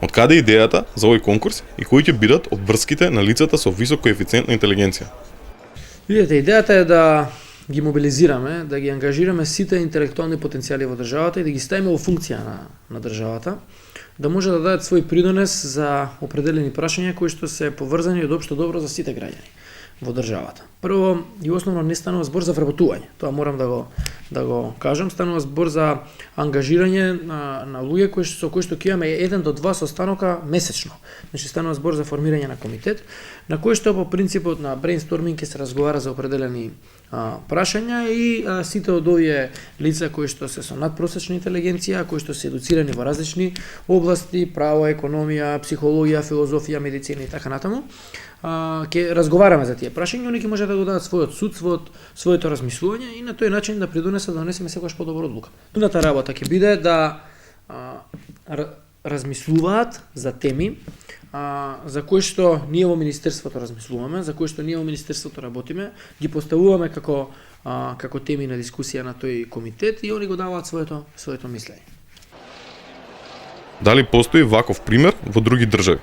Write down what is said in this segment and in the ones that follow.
Од каде е идејата за овој конкурс и кои ќе бидат обврските на лицата со висок коефициент на интелигенција? Видете, идејата е да ги мобилизираме, да ги ангажираме сите интелектуални потенцијали во државата и да ги ставиме во функција на државата, да може да дадат свој придонес за определени прашања кои што се поврзани од општо добро за сите граѓани во државата. Прво и основно не станува збор за вработување. Тоа морам да го кажам, станува збор за ангажирање на луѓе со кои што ќе имаме 1 до 2 состанока месечно. Значи станува збор за формирање на комитет на кој што по принципот на брейнсторминг ќе се разговара за определени прашања и сите од овие лица кои што се со надпросечна интелигенција, кои што се едуцирани во различни области, право, економија, психологија, филозофија, медицина и така натаму, ќе разговараме за тие прашања, они ќе може да го дадат својот суд, своето размислување и на тој начин да придонесат да донесеме секогаш подобра одлука. Другата работа ќе биде да размислуваат за теми за кои што ние во Министерството размислуваме, за кои што ние во Министерството работиме, ги поставуваме како теми на дискусија на тој комитет и они го даваат своето мислење. Дали постои ваков пример во други држави?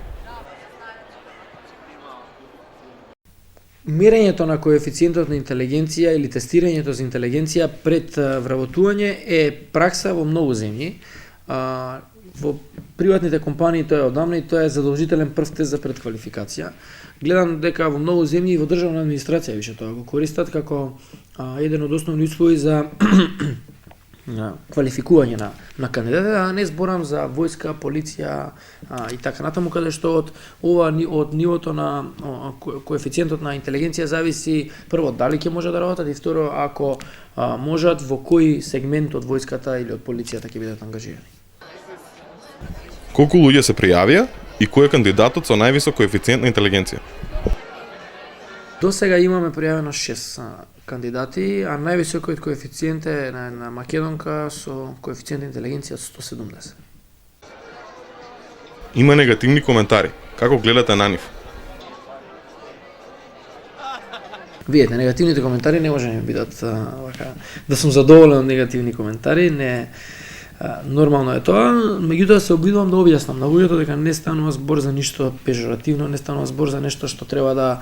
Мерењето на коефициентот на интелигенција или тестирањето за интелигенција пред вработување е пракса во многу земји. Во приватните компании тоа е одамна и тоа е задолжителен прв тест за предквалификација. Гледам дека во многу земји и во државна администрација више тоа го користат како еден од основни услови за квалификување на кандидатите, а не зборам за војска, полиција и така натаму, каде што од нивото на коефициентот на интелигенција зависи прво дали ќе може да работат и второ ако можат во кој сегмент од војската или од полицијата ќе бидат ангажирани. Колку луѓе се пријавија и кој е кандидатот со највисок коефициент на интелигенција? До сега имаме пријавено 6 кандидати, а највисокиот коефициент е на македонка со коефициент на интелигенција од 170. Има негативни коментари. Како гледате на нив? Видете, негативните коментари не може да ми бидат да сум задоволен од негативни коментари, не нормално е тоа, меѓутоа се обидувам да објаснам на луѓето дека не станува збор за ништо пежоративно, не станува збор за нешто што треба да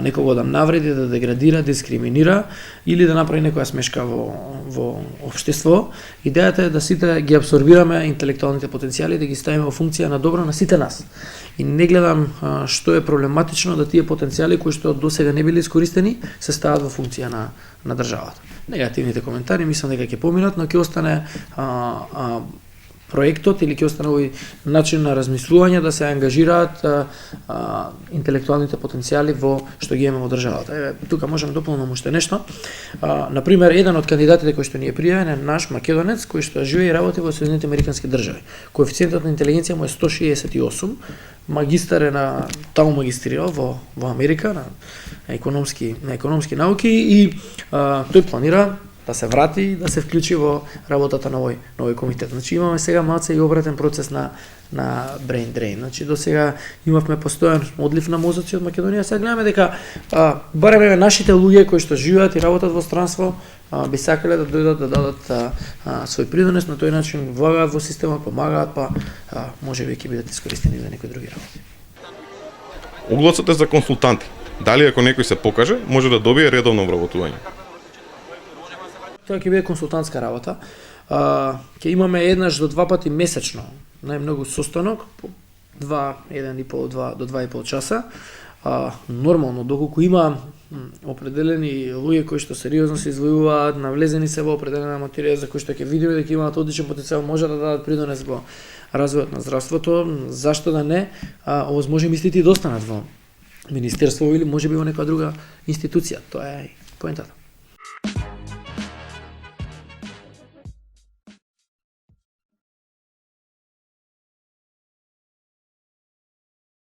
некого да навреди, да деградира, дискриминира или да направи некоја смешка во општество. Идејата е да сите ги абсорбираме интелектуалните потенцијали, да ги ставиме во функција на добро на сите нас. И не гледам што е проблематично да тие потенцијали кои што досега не биле искористени се стават во функција на државата. Негативните коментари мислам дека ќе поминат, но ќе остане проектот или ќе остане овој начин на размислување да се ангажираат интелектуалните потенцијали во што ги имаме во државата. Тука можеме да дополнам уште нешто. Например, еден од кандидатите кој што ни е пријавен е наш македонец кој што живее и работи во Соединетите Американски држави. Коефициентот на интелигенција му е 168, магистар е таму магистрирал во Америка на економски науки и тој планира да се врати и да се вклучи во работата на овој комитет. Значи имаме сега малце и обратен процес на brain drain. Значи до сега имавме постојан одлив на мозоци од Македонија, сега гледаме дека барем нашите луѓе кои што живеат и работат во странство би сакале да дојдат да дадат свој придонес, на тој начин влагаат во системот, помагаат, па можеби ќе бидат искористени за некои други работи. Огласот е за консултанти. Дали ако некој се покаже, може да добие редовно вработување? Тоа ќе биде консултантска работа. Ќе имаме еднаш до 2 пати месечно, најмногу состанок, по 1,5 до 2,5 часа. Нормално, доколку има определени луѓе кои што сериозно се извојуваат, навлезени се во определена материја за кои што ќе видиме дека имаат одличен потенцијал, може да дадат придонес во развојот на здравството, зашто да не, овозможни мислите и да останат во министерство или можеби во некоја друга институција. Тоа е поентата.